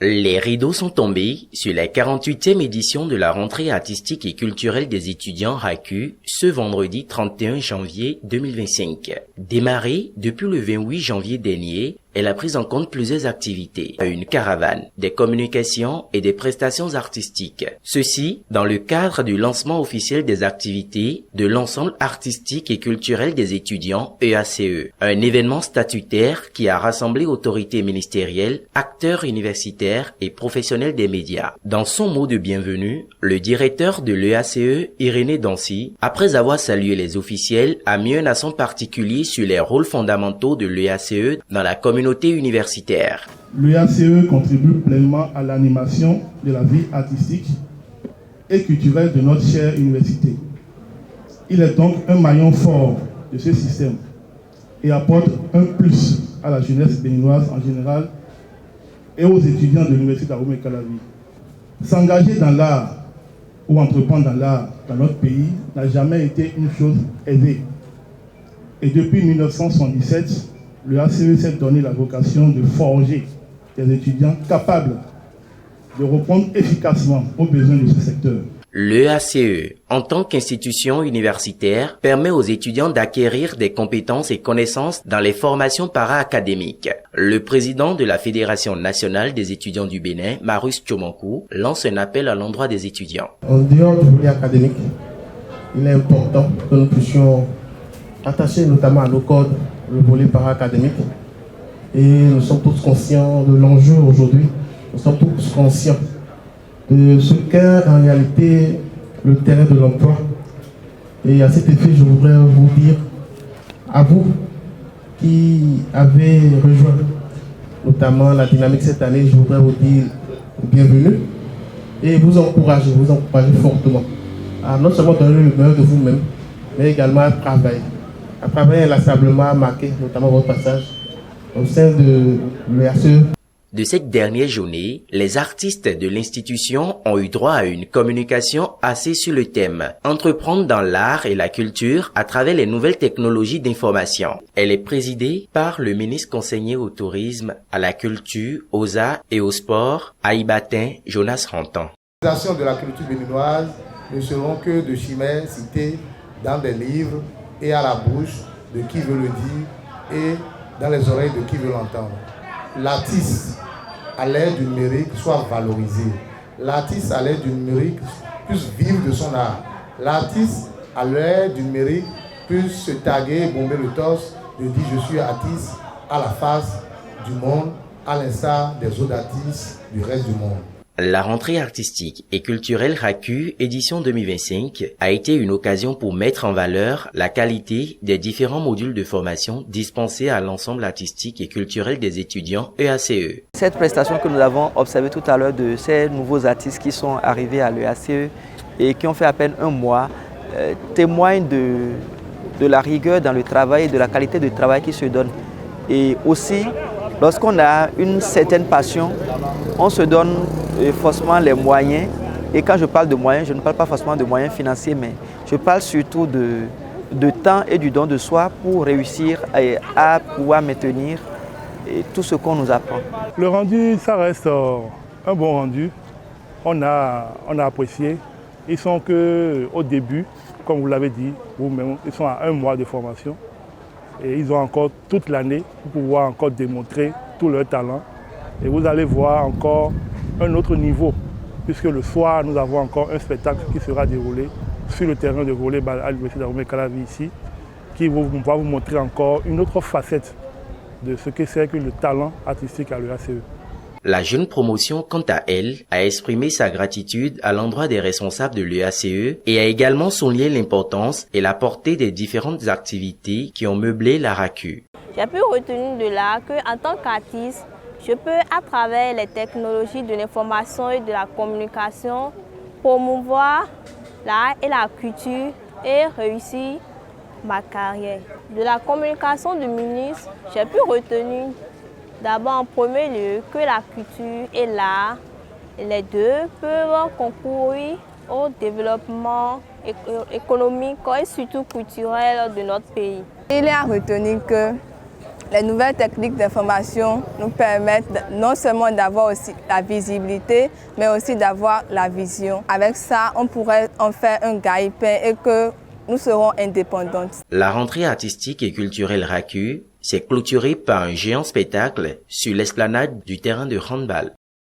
Les rideaux sont tombés sur la 48e édition de la rentrée artistique et culturelle des étudiants RACU ce vendredi 31 janvier 2025. Démarrée depuis le 28 janvier dernier, elle a pris en compte plusieurs activités, une caravane, des communications et des prestations artistiques. Ceci dans le cadre du lancement officiel des activités de l'ensemble artistique et culturel des étudiants EACE, un événement statutaire qui a rassemblé autorités ministérielles, acteurs universitaires et professionnels des médias. Dans son mot de bienvenue, le directeur de l'EACE, Irénée Dancy, après avoir salué les officiels, a mis un accent particulier sur les rôles fondamentaux de l'EACE dans la communauté universitaire. L'EACE contribue pleinement à l'animation de la vie artistique et culturelle de notre chère université. Il est donc un maillon fort de ce système et apporte un plus à la jeunesse béninoise en général et aux étudiants de l'université d'Aromey-Calavi. S'engager dans l'art ou entreprendre dans l'art dans notre pays n'a jamais été une chose aisée. Et depuis 1977, le ACE s'est donné la vocation de forger des étudiants capables de répondre efficacement aux besoins de ce secteur. L'EACE, en tant qu'institution universitaire, permet aux étudiants d'acquérir des compétences et connaissances dans les formations para-académiques. Le président de la Fédération nationale des étudiants du Bénin, Marus Tchomankou, lance un appel à l'endroit des étudiants. En dehors du volet académique, il est important que nous puissions attacher notamment à nos codes le volet para-académique. Et nous sommes tous conscients de l'enjeu aujourd'hui. Nous sommes tous conscients de ce qu'est en réalité le terrain de l'emploi. Et à cet effet, je voudrais vous dire, à vous qui avez rejoint notamment la dynamique cette année, je voudrais vous dire bienvenue et vous encourager fortement à non seulement donner le meilleur de vous-même, mais également à travailler. À travailler inlassablement, à marquer notamment votre passage au sein de l'EACE. De cette dernière journée, les artistes de l'institution ont eu droit à une communication axée sur le thème « Entreprendre dans l'art et la culture à travers les nouvelles technologies d'information ». Elle est présidée par le ministre conseiller au tourisme, à la culture, aux arts et au sport, Aïbatin Jonas Rantan. Les actions de la culture béninoise ne seront que de chimères citées dans des livres et à la bouche de qui veut le dire et dans les oreilles de qui veut l'entendre. L'artiste, à l'ère du numérique, soit valorisé. L'artiste, à l'ère du numérique, puisse vivre de son art. L'artiste, à l'ère du numérique, puisse se taguer, bomber le torse, de dire je suis artiste à la face du monde, à l'instar des autres artistes du reste du monde. La rentrée artistique et culturelle RACU édition 2025 a été une occasion pour mettre en valeur la qualité des différents modules de formation dispensés à l'ensemble artistique et culturel des étudiants EACE. Cette prestation que nous avons observée tout à l'heure de ces nouveaux artistes qui sont arrivés à l'EACE et qui ont fait à peine un mois témoigne de la rigueur dans le travail et de la qualité de travail qui se donne. Et aussi, lorsqu'on a une certaine passion, on se donne forcément les moyens. Et quand je parle de moyens, je ne parle pas forcément de moyens financiers, mais je parle surtout de temps et du don de soi pour réussir à pouvoir maintenir tout ce qu'on nous apprend. Le rendu, ça reste un bon rendu. On a apprécié. Ils sont qu'au début, comme vous l'avez dit, vous-même, ils sont à un mois de formation. Et ils ont encore toute l'année pour pouvoir encore démontrer tout leur talent. Et vous allez voir encore un autre niveau, puisque le soir, nous avons encore un spectacle qui sera déroulé sur le terrain de volleyball à l'université d'Aromey-Calavi ici, qui va vous montrer encore une autre facette de ce que c'est que le talent artistique à l'EACE. La jeune promotion, quant à elle, a exprimé sa gratitude à l'endroit des responsables de l'EACE et a également souligné l'importance et la portée des différentes activités qui ont meublé la RACU. J'ai pu retenir de là qu'en tant qu'artiste, je peux, à travers les technologies de l'information et de la communication, promouvoir l'art et la culture et réussir ma carrière. De la communication du ministre, j'ai pu retenir d'abord en premier lieu que la culture et l'art, les deux peuvent concourir au développement économique et surtout culturel de notre pays. Il est à retenir que Les nouvelles techniques d'information nous permettent non seulement d'avoir aussi la visibilité, mais aussi d'avoir la vision. Avec ça, on pourrait en faire un gagne-pain et que nous serons indépendantes. La rentrée artistique et culturelle RACU s'est clôturée par un géant spectacle sur l'esplanade du terrain de handball.